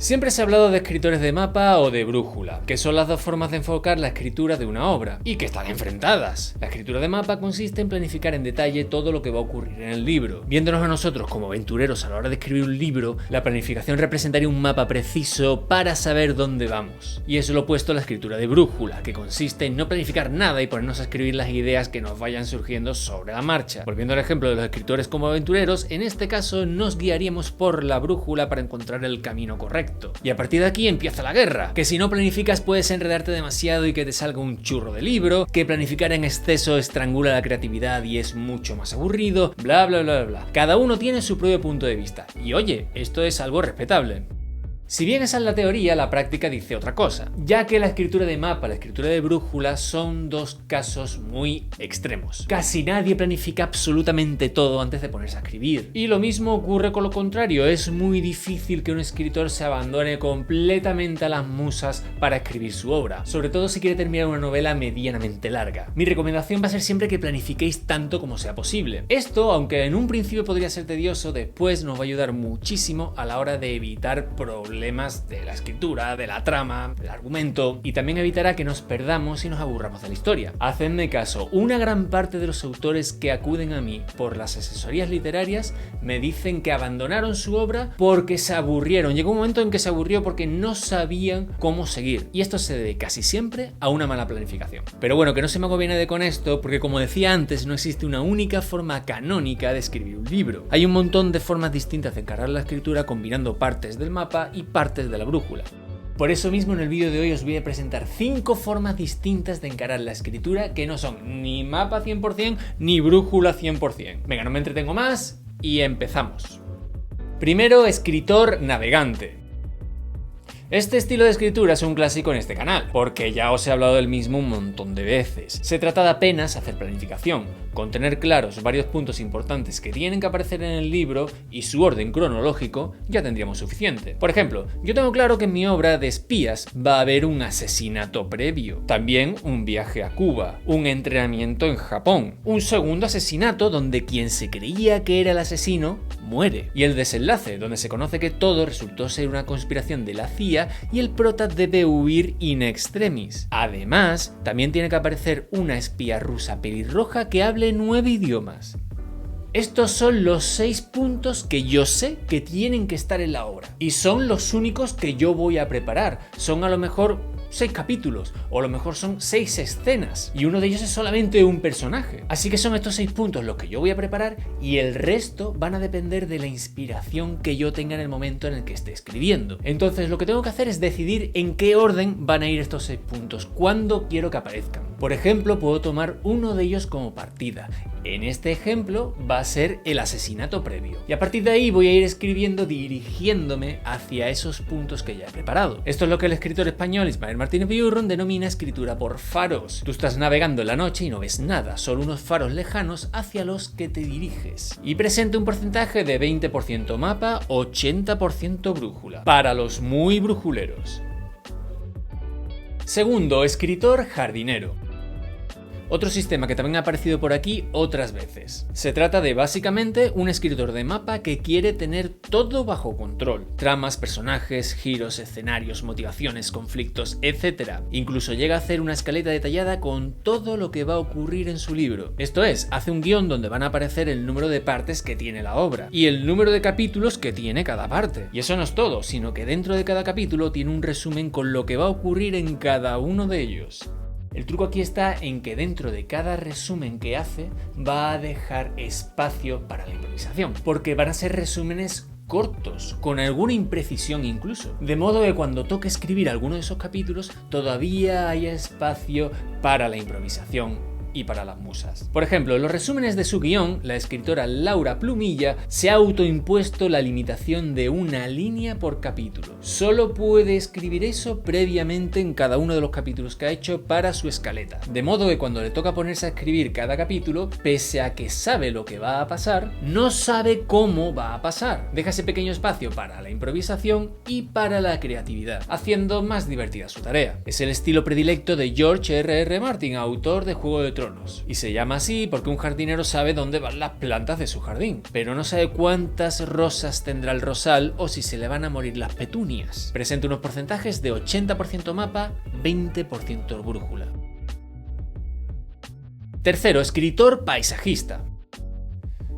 Siempre se ha hablado de escritores de mapa o de brújula, que son las dos formas de enfocar la escritura de una obra, y que están enfrentadas. La escritura de mapa consiste en planificar en detalle todo lo que va a ocurrir en el libro. Viéndonos a nosotros como aventureros a la hora de escribir un libro, la planificación representaría un mapa preciso para saber dónde vamos. Y eso lo opuesto a la escritura de brújula, que consiste en no planificar nada y ponernos a escribir las ideas que nos vayan surgiendo sobre la marcha. Volviendo al ejemplo de los escritores como aventureros, en este caso nos guiaríamos por la brújula para encontrar el camino correcto. Y a partir de aquí empieza la guerra, que si no planificas puedes enredarte demasiado y que te salga un churro de libro, que planificar en exceso estrangula la creatividad y es mucho más aburrido, bla bla bla bla. Cada uno tiene su propio punto de vista, y oye, esto es algo respetable. Si bien esa es la teoría, la práctica dice otra cosa, ya que la escritura de mapa y la escritura de brújula son dos casos muy extremos. Casi nadie planifica absolutamente todo antes de ponerse a escribir. Y lo mismo ocurre con lo contrario, es muy difícil que un escritor se abandone completamente a las musas para escribir su obra, sobre todo si quiere terminar una novela medianamente larga. Mi recomendación va a ser siempre que planifiquéis tanto como sea posible. Esto, aunque en un principio podría ser tedioso, después nos va a ayudar muchísimo a la hora de evitar problemas de la escritura, de la trama, del argumento, y también evitará que nos perdamos y nos aburramos de la historia. Hacedme caso, una gran parte de los autores que acuden a mí por las asesorías literarias me dicen que abandonaron su obra porque se aburrieron. Llegó un momento en que se aburrió porque no sabían cómo seguir, y esto se debe casi siempre a una mala planificación. Pero bueno, que no se me agobie nadie con esto, porque como decía antes, no existe una única forma canónica de escribir un libro. Hay un montón de formas distintas de encarar la escritura combinando partes del mapa y partes de la brújula. Por eso mismo en el vídeo de hoy os voy a presentar 5 formas distintas de encarar la escritura que no son ni mapa 100% ni brújula 100%. Venga, no me entretengo más y empezamos. Primero, escritor navegante. Este estilo de escritura es un clásico en este canal, porque ya os he hablado del mismo un montón de veces. Se trata de apenas hacer planificación, con tener claros varios puntos importantes que tienen que aparecer en el libro y su orden cronológico, ya tendríamos suficiente. Por ejemplo, yo tengo claro que en mi obra de espías va a haber un asesinato previo, también un viaje a Cuba, un entrenamiento en Japón, un segundo asesinato donde quien se creía que era el asesino muere, y el desenlace, donde se conoce que todo resultó ser una conspiración de la CIA y el prota debe huir in extremis. Además, también tiene que aparecer una espía rusa pelirroja que hable 9 idiomas. Estos son los 6 puntos que yo sé que tienen que estar en la obra, y son los únicos que yo voy a preparar. Son a lo mejor 6 capítulos, o a lo mejor son 6 escenas, y uno de ellos es solamente un personaje. Así que son estos 6 puntos los que yo voy a preparar, y el resto van a depender de la inspiración que yo tenga en el momento en el que esté escribiendo. Entonces lo que tengo que hacer es decidir en qué orden van a ir estos 6 puntos, cuándo quiero que aparezcan. Por ejemplo, puedo tomar uno de ellos como partida. En este ejemplo va a ser el asesinato previo, y a partir de ahí voy a ir escribiendo dirigiéndome hacia esos puntos que ya he preparado. Esto es lo que el escritor español Ismael Martínez Viurrón denomina escritura por faros. Tú estás navegando en la noche y no ves nada, solo unos faros lejanos hacia los que te diriges. Y presenta un porcentaje de 20% mapa, 80% brújula, para los muy brujuleros. Segundo, escritor jardinero. Otro sistema que también ha aparecido por aquí otras veces. Se trata de básicamente un escritor de mapa que quiere tener todo bajo control. Tramas, personajes, giros, escenarios, motivaciones, conflictos, etc. Incluso llega a hacer una escaleta detallada con todo lo que va a ocurrir en su libro. Esto es, hace un guión donde van a aparecer el número de partes que tiene la obra y el número de capítulos que tiene cada parte. Y eso no es todo, sino que dentro de cada capítulo tiene un resumen con lo que va a ocurrir en cada uno de ellos. El truco aquí está en que dentro de cada resumen que hace va a dejar espacio para la improvisación, porque van a ser resúmenes cortos, con alguna imprecisión incluso, de modo que cuando toque escribir alguno de esos capítulos todavía haya espacio para la improvisación y para las musas. Por ejemplo, en los resúmenes de su guión, la escritora Laura Plumilla se ha autoimpuesto la limitación de una línea por capítulo. Solo puede escribir eso previamente en cada uno de los capítulos que ha hecho para su escaleta. De modo que cuando le toca ponerse a escribir cada capítulo, pese a que sabe lo que va a pasar, no sabe cómo va a pasar. Deja ese pequeño espacio para la improvisación y para la creatividad, haciendo más divertida su tarea. Es el estilo predilecto de George R.R. Martin, autor de Juego de Tronos Tronos. Y se llama así porque un jardinero sabe dónde van las plantas de su jardín, pero no sabe cuántas rosas tendrá el rosal o si se le van a morir las petunias. Presenta unos porcentajes de 80% mapa, 20% brújula. Tercero, escritor paisajista.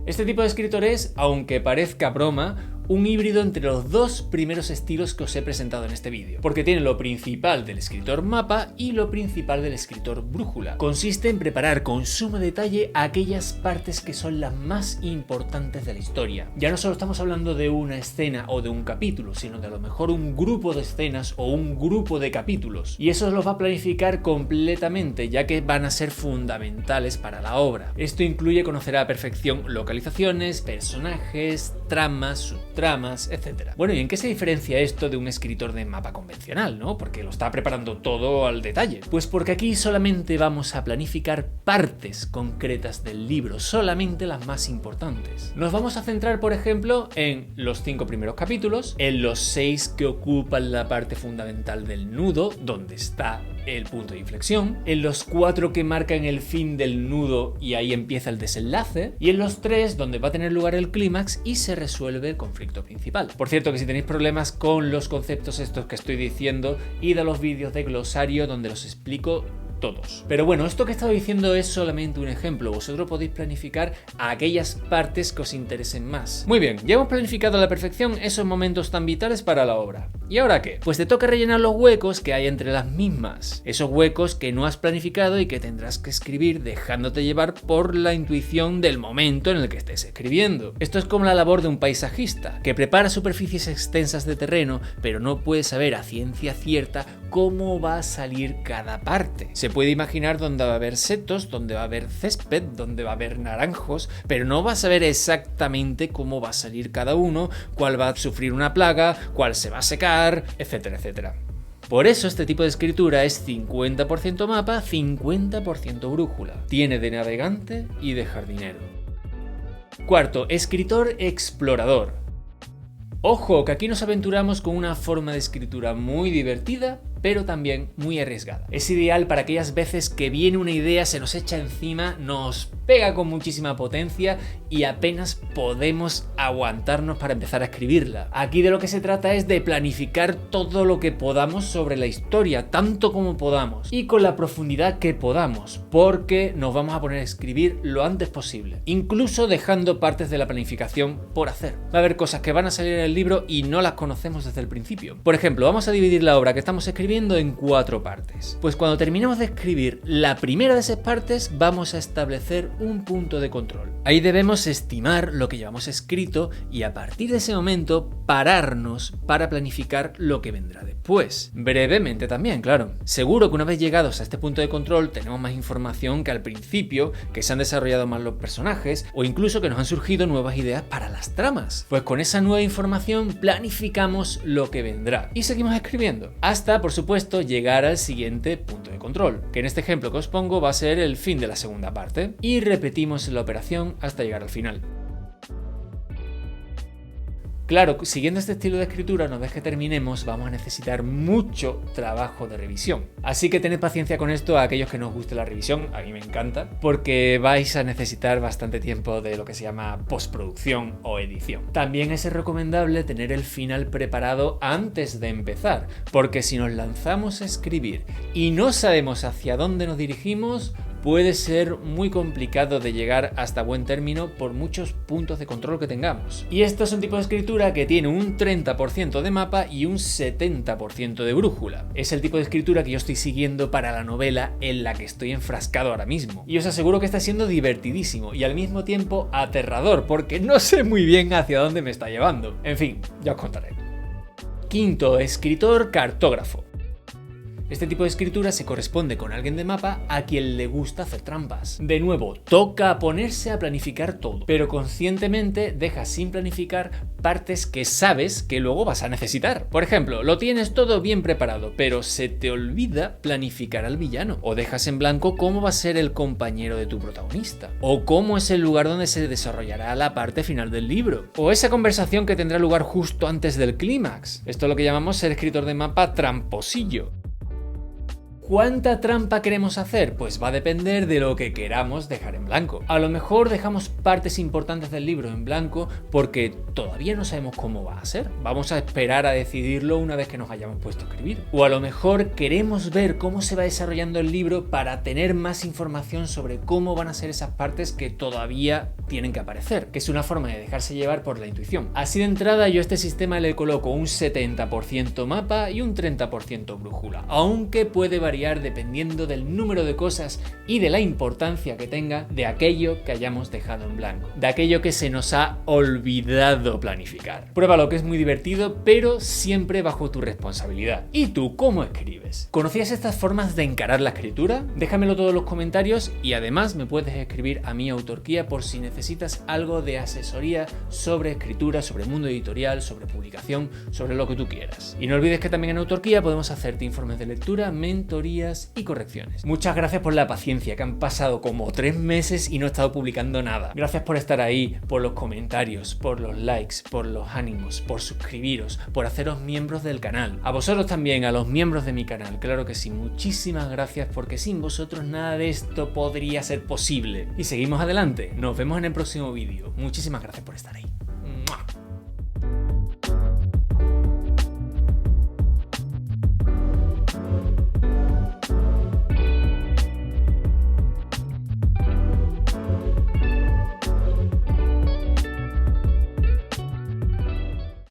Este tipo de escritor es, aunque parezca broma, un híbrido entre los dos primeros estilos que os he presentado en este vídeo, porque tiene lo principal del escritor mapa y lo principal del escritor brújula. Consiste en preparar con sumo detalle aquellas partes que son las más importantes de la historia. Ya no solo estamos hablando de una escena o de un capítulo, sino de a lo mejor un grupo de escenas o un grupo de capítulos. Y eso los va a planificar completamente, ya que van a ser fundamentales para la obra. Esto incluye conocer a la perfección localizaciones, personajes, tramas, subtramas, etc. Bueno, ¿y en qué se diferencia esto de un escritor de mapa convencional, no? Porque lo está preparando todo al detalle. Pues porque aquí solamente vamos a planificar partes concretas del libro, solamente las más importantes. Nos vamos a centrar, por ejemplo, en los 5 primeros capítulos, en los 6 que ocupan la parte fundamental del nudo, donde está el punto de inflexión, en los 4 que marcan el fin del nudo y ahí empieza el desenlace, y en los 3 donde va a tener lugar el clímax y se resuelve el conflicto principal. Por cierto, que si tenéis problemas con los conceptos estos que estoy diciendo, id a los vídeos de glosario donde los explico todos. Pero bueno, esto que he estado diciendo es solamente un ejemplo. Vosotros podéis planificar aquellas partes que os interesen más. Muy bien, ya hemos planificado a la perfección esos momentos tan vitales para la obra. ¿Y ahora qué? Pues te toca rellenar los huecos que hay entre las mismas. Esos huecos que no has planificado y que tendrás que escribir dejándote llevar por la intuición del momento en el que estés escribiendo. Esto es como la labor de un paisajista, que prepara superficies extensas de terreno, pero no puede saber a ciencia cierta cómo va a salir cada parte. Se puede imaginar dónde va a haber setos, dónde va a haber césped, dónde va a haber naranjos, pero no va a saber exactamente cómo va a salir cada uno, cuál va a sufrir una plaga, cuál se va a secar, etcétera, etcétera. Por eso este tipo de escritura es 50% mapa, 50% brújula. Tiene de navegante y de jardinero. Cuarto, escritor explorador. Ojo, que aquí nos aventuramos con una forma de escritura muy divertida, pero también muy arriesgada. Es ideal para aquellas veces que viene una idea, se nos echa encima, nos pega con muchísima potencia y apenas podemos aguantarnos para empezar a escribirla. Aquí de lo que se trata es de planificar todo lo que podamos sobre la historia, tanto como podamos y con la profundidad que podamos, porque nos vamos a poner a escribir lo antes posible, incluso dejando partes de la planificación por hacer. Va a haber cosas que van a salir en el libro y no las conocemos desde el principio. Por ejemplo, vamos a dividir la obra que estamos escribiendo en 4 partes. Pues cuando terminemos de escribir la primera de esas partes, vamos a establecer un punto de control. Ahí debemos estimar lo que llevamos escrito y a partir de ese momento pararnos para planificar lo que vendrá después. Brevemente también, claro. Seguro que una vez llegados a este punto de control tenemos más información que al principio, que se han desarrollado más los personajes o incluso que nos han surgido nuevas ideas para las tramas. Pues con esa nueva información planificamos lo que vendrá y seguimos escribiendo hasta, por supuesto, llegar al siguiente punto de control, que en este ejemplo que os pongo va a ser el fin de la segunda parte, y repetimos la operación hasta llegar al final. Claro, siguiendo este estilo de escritura, una vez que terminemos, vamos a necesitar mucho trabajo de revisión. Así que tened paciencia con esto a aquellos que no os guste la revisión, a mí me encanta, porque vais a necesitar bastante tiempo de lo que se llama postproducción o edición. También es recomendable tener el final preparado antes de empezar, porque si nos lanzamos a escribir y no sabemos hacia dónde nos dirigimos, puede ser muy complicado de llegar hasta buen término por muchos puntos de control que tengamos. Y esto es un tipo de escritura que tiene un 30% de mapa y un 70% de brújula. Es el tipo de escritura que yo estoy siguiendo para la novela en la que estoy enfrascado ahora mismo. Y os aseguro que está siendo divertidísimo y al mismo tiempo aterrador, porque no sé muy bien hacia dónde me está llevando. En fin, ya os contaré. Quinto, escritor cartógrafo. Este tipo de escritura se corresponde con alguien de mapa a quien le gusta hacer trampas. De nuevo, toca ponerse a planificar todo, pero conscientemente dejas sin planificar partes que sabes que luego vas a necesitar. Por ejemplo, lo tienes todo bien preparado, pero se te olvida planificar al villano, o dejas en blanco cómo va a ser el compañero de tu protagonista, o cómo es el lugar donde se desarrollará la parte final del libro, o esa conversación que tendrá lugar justo antes del clímax. Esto es lo que llamamos ser escritor de mapa tramposillo. ¿Cuánta trampa queremos hacer? Pues va a depender de lo que queramos dejar en blanco. A lo mejor dejamos partes importantes del libro en blanco porque todavía no sabemos cómo va a ser. Vamos a esperar a decidirlo una vez que nos hayamos puesto a escribir. O a lo mejor queremos ver cómo se va desarrollando el libro para tener más información sobre cómo van a ser esas partes que todavía tienen que aparecer, que es una forma de dejarse llevar por la intuición. Así de entrada yo a este sistema le coloco un 70% mapa y un 30% brújula, aunque puede variar dependiendo del número de cosas y de la importancia que tenga de aquello que hayamos dejado en blanco, de aquello que se nos ha olvidado planificar. Pruébalo, que es muy divertido, pero siempre bajo tu responsabilidad. ¿Y tú cómo escribes? ¿Conocías estas formas de encarar la escritura? Déjamelo todo en los comentarios y además me puedes escribir a mi Autorquía por si necesitas algo de asesoría sobre escritura, sobre mundo editorial, sobre publicación, sobre lo que tú quieras. Y no olvides que también en Autorquía podemos hacerte informes de lectura, mentorías y correcciones. Muchas gracias por la paciencia, que han pasado como 3 meses y no he estado publicando nada. Gracias por estar ahí, por los comentarios, por los likes, por los ánimos, por suscribiros, por haceros miembros del canal. A vosotros también, a los miembros de mi canal, claro que sí, muchísimas gracias, porque sin vosotros nada de esto podría ser posible. Y seguimos adelante, nos vemos en el próximo vídeo. Muchísimas gracias por estar ahí.